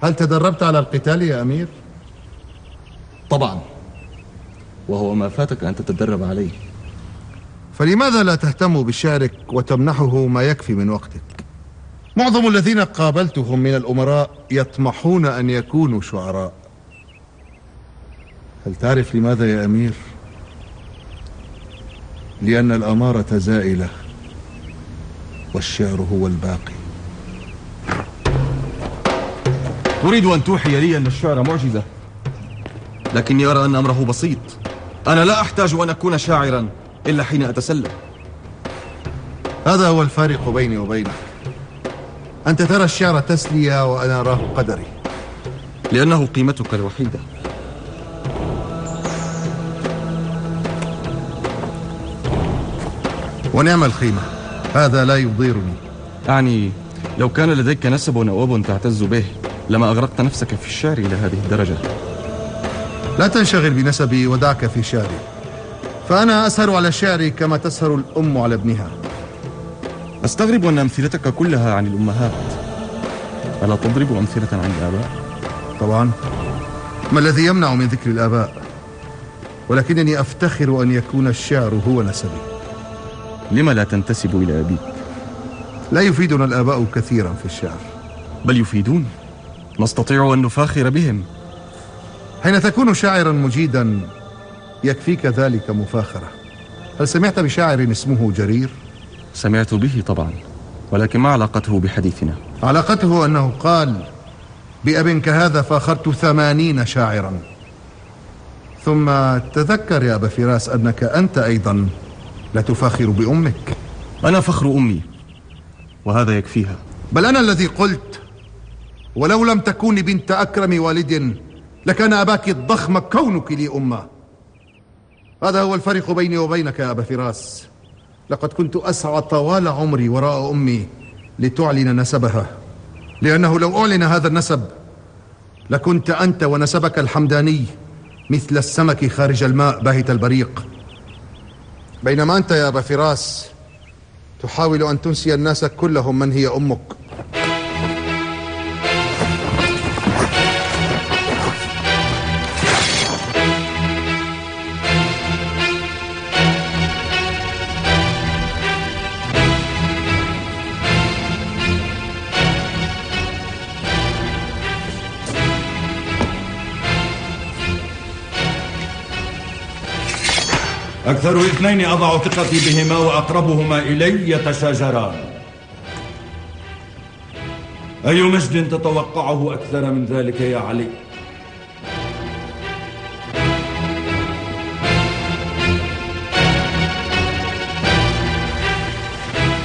هل تدربت على القتال يا أمير؟ طبعا، وهو ما فاتك أن تتدرب عليه. فلماذا لا تهتم بشعرك وتمنحه ما يكفي من وقتك؟ معظم الذين قابلتهم من الأمراء يطمحون أن يكونوا شعراء. هل تعرف لماذا يا أمير؟ لأن الأمارة زائلة والشعر هو الباقي. تريد أن توحي لي أن الشعر معجزة، لكني أرى أن أمره بسيط. أنا لا أحتاج أن أكون شاعرا إلا حين أتسلى. هذا هو الفارق بيني وبينك. أنت ترى الشعر تسلية وأنا أراه قدري. لأنه قيمتك الوحيدة. ونعم الخيمة، هذا لا يضيرني. أعني لو كان لديك نسب أو أب تعتز به لما أغرقت نفسك في الشعر إلى هذه الدرجة. لا تنشغل بنسبي ودعك في شعري، فأنا أسهر على شعري كما تسهر الأم على ابنها. أستغرب أن أمثلتك كلها عن الأمهات. ألا تضرب أمثلة عن الآباء؟ طبعا، ما الذي يمنع من ذكر الآباء؟ ولكنني أفتخر أن يكون الشعر هو نسبي. لما لا تنتسب إلى أبيك؟ لا يفيدنا الآباء كثيرا في الشعر. بل يفيدون، نستطيع أن نفاخر بهم. حين تكون شاعرا مجيدا يكفيك ذلك مفاخرة. هل سمعت بشاعر اسمه جرير؟ سمعت به طبعا، ولكن ما علاقته بحديثنا؟ علاقته أنه قال: بأب كهذا فاخرت 80 شاعرا. ثم تذكر يا أبا فراس أنك أنت أيضا لا تفاخر بأمك. أنا فخر أمي وهذا يكفيها. بل أنا الذي قلت: ولو لم تكوني بنت أكرم والد لكان أباك الضخم كونك لي أمه. هذا هو الفرق بيني وبينك يا أبا فراس. لقد كنت أسعى طوال عمري وراء أمي لتعلن نسبها، لأنه لو أعلن هذا النسب لكنت أنت ونسبك الحمداني مثل السمك خارج الماء باهت البريق. بينما أنت يا أبا فراس تحاول أن تنسي الناس كلهم من هي أمك. أكثر اثنين أضع ثقتي بهما وأقربهما إلي يتشاجران. أي مجد تتوقعه أكثر من ذلك يا علي؟